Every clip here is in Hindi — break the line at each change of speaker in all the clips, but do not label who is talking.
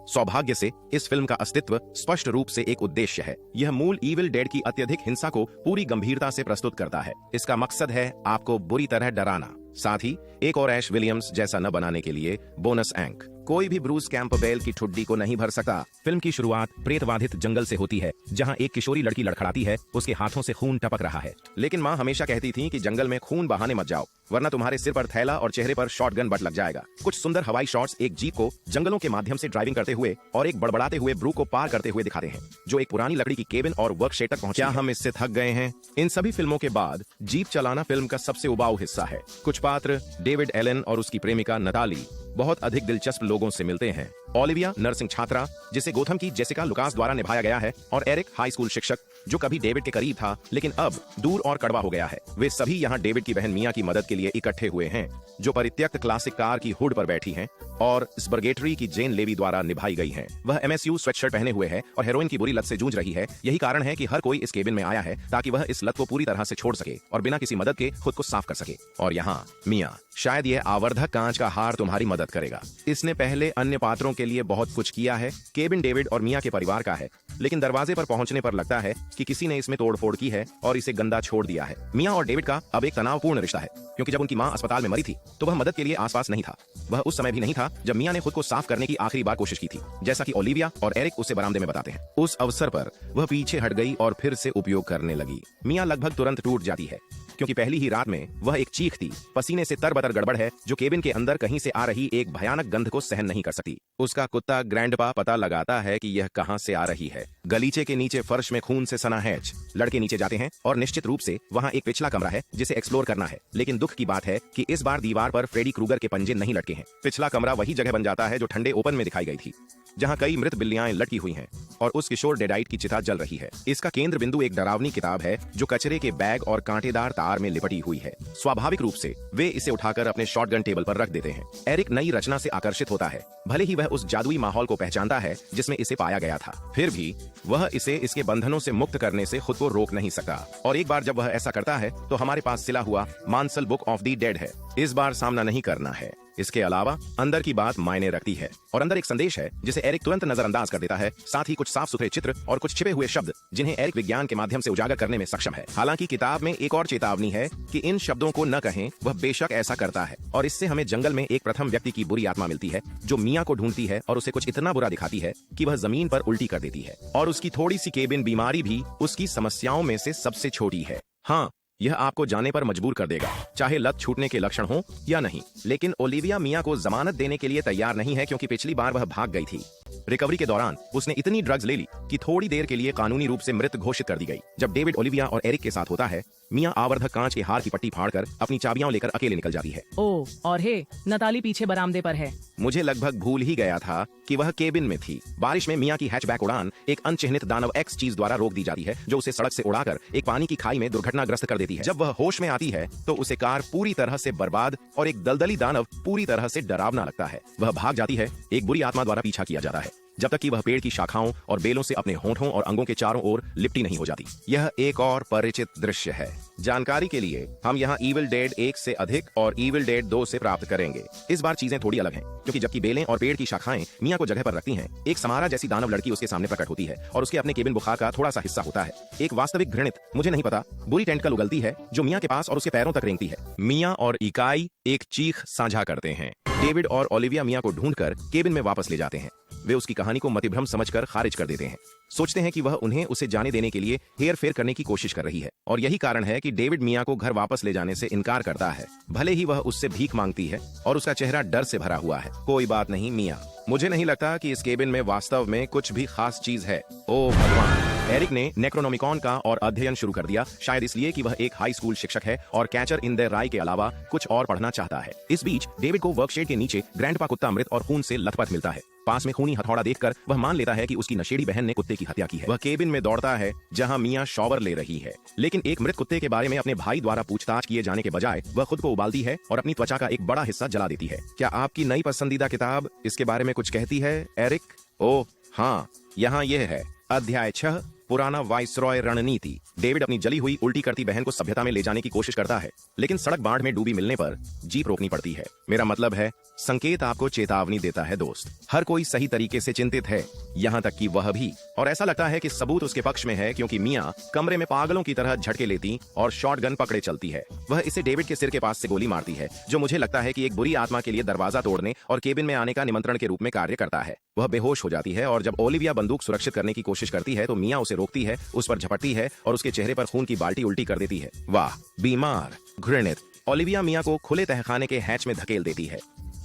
सौभाग्य से इस फिल्म का अस्तित्व स्पष्ट रूप से एक उद्देश्य है। यह मूल इविल डेड की अत्यधिक हिंसा को पूरी गंभीरता से प्रस्तुत करता है। इसका मकसद है आपको बुरी तरह डराना, साथ ही एक और ऐश विलियम्स जैसा न बनाने के लिए बोनस एंक। कोई भी ब्रूस कैंपबेल की ठुड्डी को नहीं भर सकता। फिल्म की शुरुआत प्रेतबाधित जंगल से होती है, जहां एक किशोरी लड़की लड़खड़ाती है, उसके हाथों से खून टपक रहा है। लेकिन माँ हमेशा कहती थी कि जंगल में खून बहाने मत जाओ, वरना तुम्हारे सिर पर थैला और चेहरे पर शॉटगन बट लग जाएगा। कुछ सुंदर हवाई शॉट्स एक जीप को जंगलों के माध्यम से ड्राइविंग करते हुए और एक बड़बड़ाते हुए ब्रू को पार करते हुए दिखाते हैं, जो एक पुरानी लकड़ी की केबिन और वर्कशेड तक पहुंची। क्या हम इससे थक गए हैं? इन सभी फिल्मों के बाद जीप चलाना फिल्म का सबसे उबाऊ हिस्सा है। कुछ पात्र डेविड एलन और उसकी प्रेमिका नताली बहुत अधिक दिलचस्प लोगों से मिलते हैं। ओलिविया नर्सिंग छात्रा, जिसे गोथम की जेसिका लुकास द्वारा निभाया गया है, और एरिक हाई स्कूल शिक्षक, जो कभी डेविड के करीब था लेकिन अब दूर और कड़वा हो गया है। वे सभी यहाँ डेविड की बहन मिया की मदद के लिए इकट्ठे हुए हैं, जो परित्यक्त क्लासिक कार की हुड पर बैठी हैं और स्बर्गेटरी की जेन लेवी द्वारा निभाई गई हैं। वह MSU स्वेटशर्ट पहने हुए है और हेरोइन की बुरी लत से जूझ रही है। यही कारण है कि हर कोई इस केबिन में आया है ताकि वह इस लत को पूरी तरह से छोड़ सके और बिना किसी मदद के खुद को साफ कर सके। और यहाँ मिया, शायद यह आवर्धक कांच का हार तुम्हारी मदद करेगा। इसने पहले अन्य पात्रों के लिए बहुत कुछ किया है। केबिन डेविड और मिया के परिवार का है, लेकिन दरवाजे पर पहुंचने पर लगता है कि किसी ने इसमें तोड़फोड़ की है और इसे गंदा छोड़ दिया है। मिया और डेविड का अब एक तनावपूर्ण रिश्ता है, क्योंकि जब उनकी मां अस्पताल में मरी थी तो वह मदद के लिए आसपास नहीं था। वह उस समय भी नहीं था जब मिया ने खुद को साफ करने की आखिरी बार कोशिश की थी, जैसा कि ओलिविया और एरिक उसे बरामदे में बताते हैं। उस अवसर पर वह पीछे हट गई और फिर से उपयोग करने लगी। मिया लगभग तुरंत टूट जाती है, क्योंकि पहली ही रात में वह एक चीख थी। पसीने से तरबतर गड़बड़ है, जो केबिन के अंदर कहीं से आ रही एक भयानक गंध को सहन नहीं कर सकती। उसका कुत्ता ग्रैंडपा पता लगाता है कि यह कहां से आ रही है। गलीचे के नीचे फर्श में खून से सना हैच। लड़के नीचे जाते हैं और निश्चित रूप से वहां एक पिछला कमरा है जिसे एक्सप्लोर करना है। लेकिन दुख की बात है कि इस बार दीवार पर फ्रेडी क्रूगर के पंजे नहीं लटके हैं। पिछला कमरा वही जगह बन जाता है जो ठंडे ओपन में दिखाई गई थी, जहां कई मृत बिल्लियां लटकी हुई हैं और उस किशोर डेडाइट की चिता जल रही है। इसका केंद्र बिंदु एक डरावनी किताब है जो कचरे के बैग और कांटेदार तार में लिपटी हुई है। स्वाभाविक रूप से वे इसे उठाकर अपने शॉटगन टेबल पर रख देते हैं। एरिक नई रचना से आकर्षित होता है, भले ही वह उस जादुई माहौल को पहचानता है जिसमें इसे पाया गया था। फिर भी वह इसे इसके बंधनों से मुक्त करने से खुद को रोक नहीं सकता। और एक बार जब वह ऐसा करता है तो हमारे पास सिला हुआ मानसल बुक ऑफ द डेड है। इस बार सामना नहीं करना है। इसके अलावा अंदर की बात मायने रखती है और अंदर एक संदेश है जिसे एरिक तुरंत नजरअंदाज कर देता है। साथ ही कुछ साफ सुथरे चित्र और कुछ छिपे हुए शब्द जिन्हें एरिक विज्ञान के माध्यम से उजागर करने में सक्षम है। हालांकि किताब में एक और चेतावनी है कि इन शब्दों को न कहें। वह बेशक ऐसा करता है और इससे हमें जंगल में एक प्रथम व्यक्ति की बुरी आत्मा मिलती है जो मिया को ढूंढती है और उसे कुछ इतना बुरा दिखाती है कि वह जमीन पर उल्टी कर देती है। और उसकी थोड़ी सी केबिन बीमारी भी उसकी समस्याओं में से सबसे छोटी है। हाँ, यह आपको जाने पर मजबूर कर देगा, चाहे लत छूटने के लक्षण हो या नहीं। लेकिन ओलिविया मिया को जमानत देने के लिए तैयार नहीं है, क्योंकि पिछली बार वह भाग गई थी। रिकवरी के दौरान उसने इतनी ड्रग्स ले ली कि थोड़ी देर के लिए कानूनी रूप से मृत घोषित कर दी गई। जब डेविड ओलिविया और एरिक के साथ होता है, मिया आवर्धक कांच के हार की पट्टी फाड़कर अपनी चाबियां लेकर अकेले निकल जाती है।
ओह, और हे, नताली पीछे बरामदे पर है।
मुझे लगभग भूल ही गया था कि वह केबिन में थी। बारिश में मिया की हैचबैक उड़ान एक अनचिह्नित दानव एक्स चीज द्वारा रोक दी जाती है, जो उसे सड़क से उड़ाकर एक पानी की खाई में दुर्घटनाग्रस्त कर देती है। जब वह होश में आती है तो उसे कार पूरी तरह से बर्बाद और एक दलदली दानव पूरी तरह से डरावना लगता है। वह भाग जाती है। एक बुरी आत्मा द्वारा पीछा किया जाता है, जब तक कि वह पेड़ की शाखाओं और बेलों से अपने होंठों और अंगों के चारों ओर लिपटी नहीं हो जाती। यह एक और परिचित दृश्य है। जानकारी के लिए हम यहाँ इविल डेड 1 से अधिक और इविल डेड 2 से प्राप्त करेंगे। इस बार चीजें थोड़ी अलग हैं, क्योंकि जबकि बेलें और पेड़ की शाखाएं मिया को जगह पर रखती हैं, एक समारा जैसी दानव लड़की उसके सामने प्रकट होती है और उसके अपने केबिन बुखार का थोड़ा सा हिस्सा होता है। एक वास्तविक घृणित, मुझे नहीं पता, बुरी टेंटकल उगलती है जो मिया के पास और उसके पैरों तक रेंगती है। मिया और इकाई एक चीख साझा करते हैं। डेविड और ओलिविया मिया को ढूंढकर केबिन में वापस ले जाते हैं। वे उसकी कहानी को मतिभ्रम समझकर खारिज कर देते हैं। सोचते हैं कि वह उन्हें उसे जाने देने के लिए हेर फेर करने की कोशिश कर रही है, और यही कारण है कि डेविड मिया को घर वापस ले जाने से इनकार करता है। भले ही वह उससे भीख मांगती है और उसका चेहरा डर से भरा हुआ है। कोई बात नहीं मिया, मुझे नहीं लगता कि इस केबिन में वास्तव में कुछ भी खास चीज है। ओ भगवान! एरिक ने नेक्रोनोमिकॉन का और अध्ययन शुरू कर दिया, शायद इसलिए कि वह एक हाई स्कूल शिक्षक है और कैचर इन द राय के अलावा कुछ और पढ़ना चाहता है। इस बीच डेविड को वर्कशेड के नीचे ग्रैंडपा कुत्ता मृत और खून से लथपथ मिलता है। पास में खूनी हथौड़ा देखकर वह मान लेता है कि उसकी नशेड़ी बहन ने कुत्ते की हत्या की है। वह केबिन में दौड़ता है जहां मिया शॉवर ले रही है, लेकिन एक मृत कुत्ते के बारे में अपने भाई द्वारा पूछताछ किए जाने के बजाय वह खुद को उबालती है और अपनी त्वचा का एक बड़ा हिस्सा जला देती है। क्या आपकी नई पसंदीदा किताब इसके बारे में कुछ कहती है, एरिक? ओह हाँ, यहाँ यह है। अध्याय 6, पुराना वाइसरॉय रणनीति। डेविड अपनी जली हुई उल्टी करती बहन को सभ्यता में ले जाने की कोशिश करता है, लेकिन सड़क बाढ़ में डूबी मिलने पर जीप रोकनी पड़ती है। मेरा मतलब है, संकेत आपको चेतावनी देता है दोस्त। हर कोई सही तरीके से चिंतित है, यहाँ तक कि वह भी। और ऐसा लगता है कि सबूत उसके पक्ष में है, क्योंकि मिया कमरे में पागलों की तरह झटके लेती और शॉटगन पकड़े चलती है। वह इसे डेविड के सिर के पास से गोली मारती है, जो मुझे लगता है कि एक बुरी आत्मा के लिए दरवाजा तोड़ने और केबिन में आने का निमंत्रण के रूप में कार्य करता है। वह बेहोश हो जाती है और जब ओलिविया बंदूक सुरक्षित करने की कोशिश करती है तो मिया उसे रोकती है, उस पर झपटती है और उसके चेहरे पर खून की बाल्टी उल्टी कर देती है। वाह, बीमार, घृणित। ओलिविया मिया को खुले तहखाने के हैच में धकेल देती है।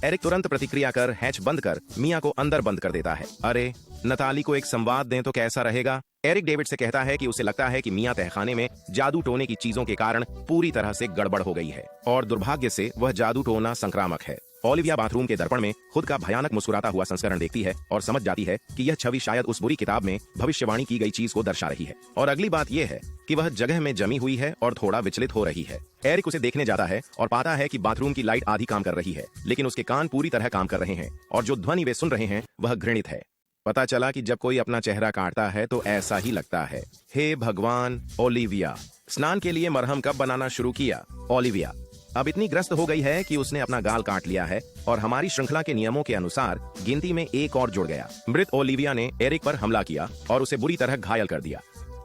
एरिक तुरंत प्रतिक्रिया कर हैच बंद कर मिया को अंदर बंद कर देता है। अरे, नताली को एक संवाद दें तो कैसा रहेगा? एरिक डेविड से कहता है कि उसे लगता है कि मिया तहखाने में जादू टोने की चीजों के कारण पूरी तरह से गड़बड़ हो गई है और दुर्भाग्य से वह जादू टोना संक्रामक है। ओलिविया बाथरूम के दर्पण में खुद का भयानक मुस्कुराता हुआ संस्करण देखती है और समझ जाती है कि यह छवि शायद उस बुरी किताब में भविष्यवाणी की गई चीज को दर्शा रही है। और अगली बात यह है कि वह जगह में जमी हुई है और थोड़ा विचलित हो रही है। एरिक उसे देखने जाता है और पाता है कि बाथरूम की लाइट आधी काम कर रही है, लेकिन उसके कान पूरी तरह काम कर रहे हैं और जो ध्वनि वे सुन रहे हैं वह घृणित है। पता चला कि जब कोई अपना चेहरा काटता है तो ऐसा ही लगता है। हे भगवान, ओलिविया, स्नान के लिए मरहम कब बनाना शुरू किया? ओलिविया अब इतनी ग्रस्त हो गई है कि उसने अपना गाल काट लिया है और हमारी श्रृंखला के नियमों के अनुसार गिनती में एक और जुड़ गया। मृत ओलिविया ने एरिक पर हमला किया और उसे बुरी तरह घायल कर दिया।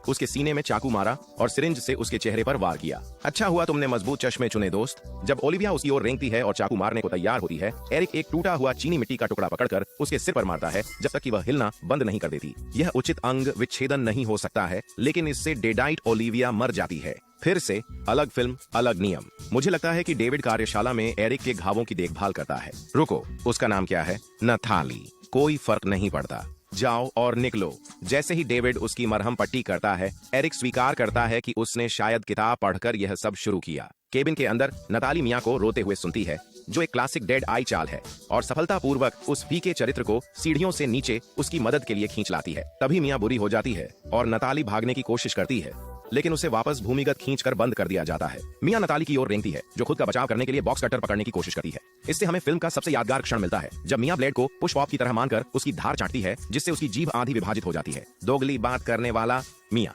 उसके सीने में चाकू मारा और सिरिंज से उसके चेहरे पर वार किया। अच्छा हुआ तुमने मजबूत चश्मे चुने दोस्त। जब ओलिविया उसकी ओर रेंगती है और चाकू मारने को तैयार होती है, एरिक एक टूटा हुआ चीनी मिट्टी का टुकड़ा पकड़कर उसके सिर पर मारता है जब तक कि वह हिलना बंद नहीं कर देती। यह उचित अंग विच्छेदन नहीं हो सकता है, लेकिन इससे डेडाइट ओलिविया मर जाती है। फिर से अलग फिल्म, अलग नियम। मुझे लगता है कि डेविड कार्यशाला में एरिक के घावों की देखभाल करता है। रुको, उसका नाम क्या है? नताली। कोई फर्क नहीं पड़ता, जाओ और निकलो। जैसे ही डेविड उसकी मरहम पट्टी करता है, एरिक स्वीकार करता है कि उसने शायद किताब पढ़कर यह सब शुरू किया। केबिन के अंदर नताली मिया को रोते हुए सुनती है, जो एक क्लासिक डेड आई चाल है, और सफलतापूर्वक उस फीके चरित्र को सीढ़ियों से नीचे उसकी मदद के लिए खींच लाती है। तभी मिया बुरी हो जाती है और नताली भागने की कोशिश करती है, लेकिन उसे वापस भूमिगत खींचकर बंद कर दिया जाता है। मिया नताली की ओर रेंगती है, जो खुद का बचाव करने के लिए बॉक्स कटर पकड़ने की कोशिश करती है। इससे हमें फिल्म का सबसे यादगार क्षण मिलता है, जब मिया ब्लेड को पुश पॉप की तरह मानकर उसकी धार चाटती है, जिससे उसकी जीभ आधी विभाजित हो जाती है। दोगली बात करने वाला मिया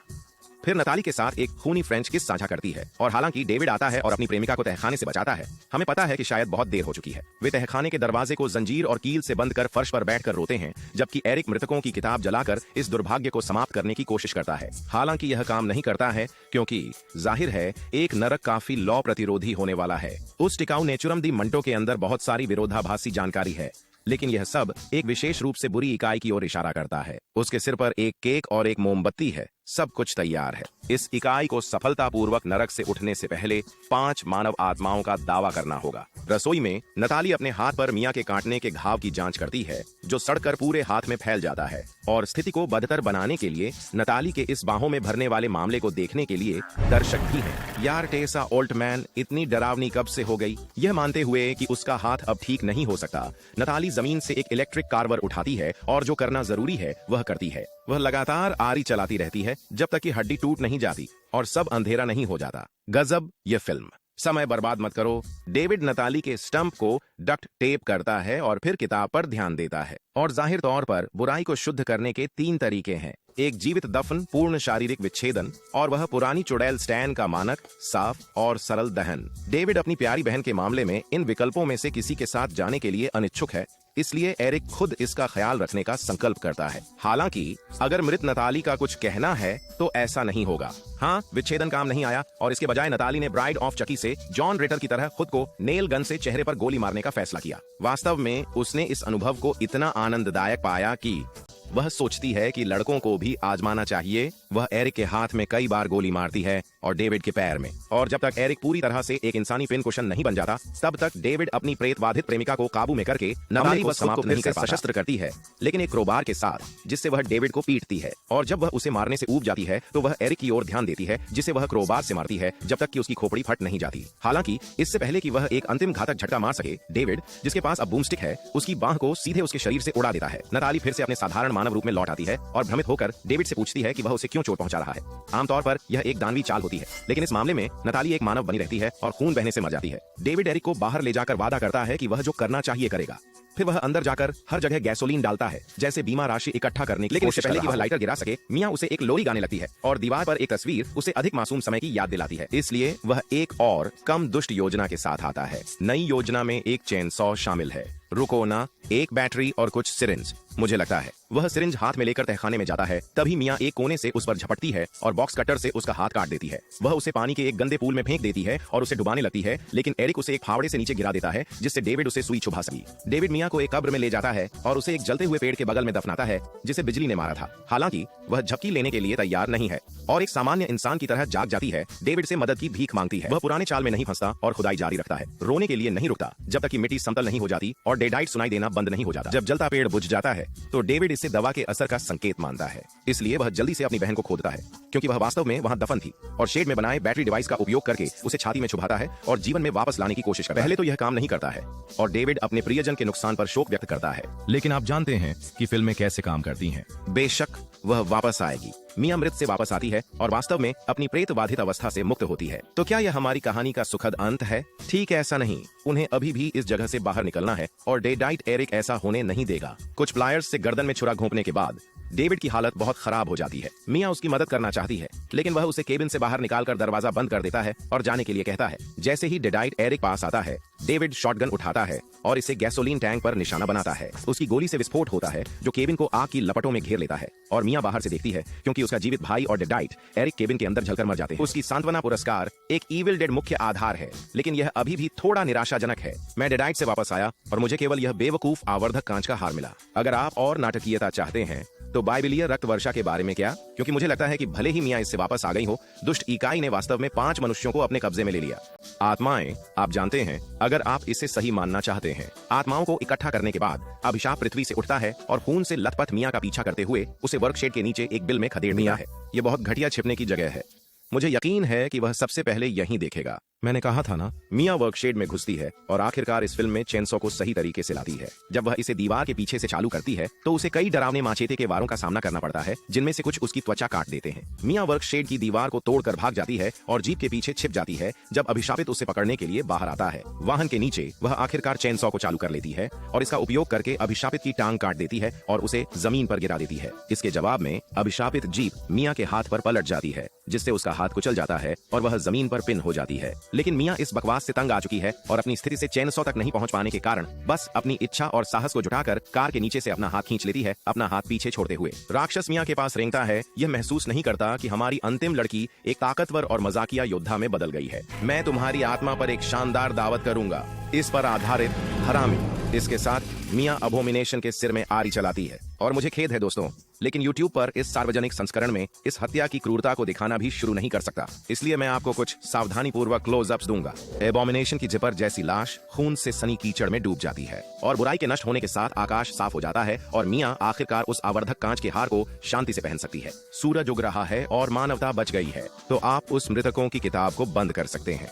फिर नताली के साथ एक खूनी फ्रेंच किस साझा करती है, और हालांकि डेविड आता है और अपनी प्रेमिका को तहखाने से बचाता है, हमें पता है कि शायद बहुत देर हो चुकी है। वे तहखाने के दरवाजे को जंजीर और कील से बंद कर फर्श पर बैठकर रोते हैं, जबकि एरिक मृतकों की किताब जलाकर इस दुर्भाग्य को समाप्त करने की कोशिश करता है। हालांकि यह काम नहीं करता है, क्योंकि जाहिर है एक नरक काफी लौ प्रतिरोधी होने वाला है। उस टिकाऊ नेचुरम दी मंटो के अंदर बहुत सारी विरोधाभासी जानकारी है, लेकिन यह सब एक विशेष रूप से बुरी इकाई की ओर इशारा करता है। उसके सिर पर एक केक और एक मोमबत्ती है, सब कुछ तैयार है। इस इकाई को सफलतापूर्वक नरक से उठने से पहले 5 मानव आत्माओं का दावा करना होगा। रसोई में नताली अपने हाथ पर मिया के काटने के घाव की जांच करती है, जो सड़कर पूरे हाथ में फैल जाता है, और स्थिति को बदतर बनाने के लिए नताली के इस बाहों में भरने वाले मामले को देखने के लिए दर्शक भी हैं। यार, टेसा ओल्टमैन इतनी डरावनी कब से हो गई? यह मानते हुए कि उसका हाथ अब ठीक नहीं हो सकता, नताली जमीन से एक इलेक्ट्रिक कार्वर उठाती है और जो करना जरूरी है वह करती है। वह लगातार आरी चलाती रहती है जब तक कि हड्डी टूट नहीं जाती और सब अंधेरा नहीं हो जाता। गजब ये फिल्म। समय बर्बाद मत करो। डेविड नताली के स्टंप को डक्ट टेप करता है और फिर किताब पर ध्यान देता है। और जाहिर तौर पर बुराई को शुद्ध करने के 3 तरीके हैं: एक जीवित दफन, पूर्ण शारीरिक विच्छेदन, और वह पुरानी चुड़ैल स्टैन का मानक साफ और सरल दहन। डेविड अपनी प्यारी बहन के मामले में इन विकल्पों में से किसी के साथ जाने के लिए अनिच्छुक है, इसलिए एरिक खुद इसका ख्याल रखने का संकल्प करता है। हालांकि अगर मृत नताली का कुछ कहना है तो ऐसा नहीं होगा। हाँ, विच्छेदन काम नहीं आया और इसके बजाय नताली ने ब्राइड ऑफ चकी से जॉन रिटर की तरह खुद को नेल गन से चेहरे पर गोली मारने का फैसला किया। वास्तव में उसने इस अनुभव को इतना आनंददायक पाया कि वह सोचती है कि लड़कों को भी आजमाना चाहिए। वह एरिक के हाथ में कई बार गोली मारती है और डेविड के पैर में, और जब तक एरिक पूरी तरह से एक इंसानी पिन कुशन नहीं बन जाता, तब तक डेविड अपनी प्रेतबाधित प्रेमिका को काबू में करके नताली को समाप्त नहीं कर पाता। सशस्त्र करती है, लेकिन एक क्रोबार के साथ, जिससे वह डेविड को पीटती है, और जब वह उसे मारने से ऊब जाती है तो वह एरिक की ओर ध्यान देती है, जिसे वह क्रोबार से मारती है जब तक कि उसकी खोपड़ी फट नहीं जाती। हालांकि इससे पहले कि वह एक अंतिम घातक झटका मार सके, डेविड, जिसके पास अब बूमस्टिक है, उसकी बांह को सीधे उसके शरीर से उड़ा देता है। नताली फिर से अपने साधारण मानव रूप में लौट आती है और भ्रमित होकर डेविड से पूछती है कि वह उसे क्यों चोट पहुंचा रहा है। आमतौर पर यह एक दानवी चाल होती है, लेकिन इस मामले में नताली एक मानव बनी रहती है और खून बहने से मर जाती है। डेविड एरिक को बाहर ले जाकर वादा करता है कि वह जो करना चाहिए करेगा। फिर वह अंदर जाकर हर जगह गैसोलीन डालता है जैसे बीमा राशि इकट्ठा करने की, लेकिन इससे पहले कि वह लाइटर गिरा सके मियां उसे एक लोरी गाने लगती है और दीवार पर एक तस्वीर उसे अधिक मासूम समय की याद दिलाती है। इसलिए वह एक और कम दुष्ट योजना के साथ आता है। नई योजना में एक चेनसॉ शामिल है, रुको ना, एक बैटरी और कुछ सिरिंज। मुझे लगता है वह सिरिंज हाथ में लेकर तहखाने में जाता है, तभी मियां एक कोने से उस पर झपटती है और बॉक्स कटर से उसका हाथ काट देती है। वह उसे पानी के एक गंदे पूल में फेंक देती है और उसे डुबाने लगती है, लेकिन एरिक उसे एक फावड़े से नीचे गिरा देता है जिससे डेविड उसे सुई चुभा सकी। डेविड मियां को एक कब्र में ले जाता है और उसे एक जलते हुए पेड़ के बगल में दफनाता है जिसे बिजली ने मारा था। हालांकि वह झपकी लेने के लिए तैयार नहीं है और एक सामान्य इंसान की तरह जाग जाती है, डेविड से मदद की भीख मांगती है। वह पुराने चाल में नहीं फंसता और खुदाई जारी रखता है, रोने के लिए नहीं रुकता जब तक कि मिट्टी समतल नहीं हो जाती और डेडाइट सुनाई देना बंद नहीं हो जाता। जब जलता पेड़ बुझ जाता है तो डेविड इसे दवा के असर का संकेत मानता है, इसलिए वह जल्दी से अपनी बहन को खोदता है क्योंकि वह वास्तव में वहां दफन थी, और शेड में बनाए बैटरी डिवाइस का उपयोग करके उसे छाती में चुभाता है और जीवन में वापस लाने की कोशिश करता है। पहले तो यह काम नहीं करता है और डेविड अपने प्रियजन के नुकसान पर शोक व्यक्त करता है, लेकिन आप जानते हैं कि फिल्में कैसे काम करती हैं। बेशक वह वापस आएगी। मियां मृत से वापस आती है और वास्तव में अपनी प्रेत बाधित अवस्था से मुक्त होती है। तो क्या यह हमारी कहानी का सुखद अंत है? ठीक ऐसा नहीं, उन्हें अभी भी इस जगह से बाहर निकलना है और डेडाइट एरिक ऐसा होने नहीं देगा। कुछ प्लायर्स से गर्दन में छुरा घोंपने के बाद डेविड की हालत बहुत खराब हो जाती है। मियां उसकी मदद करना चाहती है, लेकिन वह उसे केबिन से बाहर निकालकर दरवाजा बंद कर देता है और जाने के लिए कहता है। जैसे ही डेडाइट एरिक पास आता है, डेविड शॉटगन उठाता है और इसे गैसोलीन टैंक पर निशाना बनाता है। उसकी गोली से विस्फोट होता है जो केबिन को आग की लपटों में घेर लेता है और मियां बाहर से देखती है क्योंकि उसका जीवित भाई और डेडाइट एरिक केबिन के अंदर जलकर मर जाते हैं। उसकी सांत्वना पुरस्कार एक इविल डेड मुख्य आधार है, लेकिन यह अभी भी थोड़ा निराशाजनक है। मैं डेडाइट से वापस आया और मुझे केवल यह बेवकूफ आवर्धक कांच का हार मिला। अगर आप और नाटकीयता चाहते हैं तो बाइबिलीय रक्त वर्षा के बारे में क्या? क्योंकि मुझे लगता है कि भले ही मियां इससे वापस आ गई हो, दुष्ट इकाई ने वास्तव में 5 मनुष्यों को अपने कब्जे में ले लिया। आत्माएं, आप जानते हैं, अगर आप इसे सही मानना चाहते हैं, आत्माओं को इकट्ठा करने के बाद अभिशाप पृथ्वी से उठता है और खून से लथपथ मियां का पीछा करते हुए उसे वर्कशेड के नीचे एक बिल में खदेड़ दिया है। यह बहुत घटिया छिपने की जगह है। मुझे यकीन है कि वह सबसे पहले यहीं देखेगा। मैंने कहा था ना, मियां वर्कशेड में घुसती है और आखिरकार इस फिल्म में चेनसॉ को सही तरीके से लाती है। जब वह इसे दीवार के पीछे से चालू करती है तो उसे कई डरावने माचेते के वारों का सामना करना पड़ता है, जिनमें से कुछ उसकी त्वचा काट देते हैं। मियां वर्कशेड की दीवार को तोड़कर भाग जाती है और जीप के पीछे छिप जाती है जब अभिशापित उसे पकड़ने के लिए बाहर आता है। वाहन के नीचे वह आखिरकार चेनसॉ को चालू कर लेती है और इसका उपयोग करके अभिशापित की टांग काट देती है और उसे जमीन पर गिरा देती है। इसके जवाब में अभिशापित जीप मियां के हाथ पर पलट जाती है, जिससे उसका हाथ कुचल जाता है और वह जमीन पर पिन हो जाती है। लेकिन मियां इस बकवास से तंग आ चुकी है और अपनी स्थिति से चेनसॉ तक नहीं पहुंच पाने के कारण बस अपनी इच्छा और साहस को जुटाकर कार के नीचे से अपना हाथ खींच लेती है, अपना हाथ पीछे छोड़ते हुए। राक्षस मियां के पास रेंगता है, यह महसूस नहीं करता कि हमारी अंतिम लड़की एक ताकतवर और मजाकिया योद्धा में बदल गई है। मैं तुम्हारी आत्मा पर एक शानदार दावत करूंगा, इस पर आधारित हरामी। इसके साथ मियां अबोमिनेशन के सिर में आरी चलाती है और मुझे खेद है दोस्तों, लेकिन YouTube पर इस सार्वजनिक संस्करण में इस हत्या की क्रूरता को दिखाना भी शुरू नहीं कर सकता, इसलिए मैं आपको कुछ सावधानी पूर्वक क्लोजअप्स दूंगा। एबोमिनेशन की जिपर जैसी लाश खून से सनी कीचड़ में डूब जाती है और बुराई के नष्ट होने के साथ आकाश साफ हो जाता है और मियां आखिरकार उस आवर्धक कांच के हार को शांति से पहन सकती है। सूरज उग रहा है और मानवता बच गई है, तो आप उस मृतकों की किताब को बंद कर सकते हैं।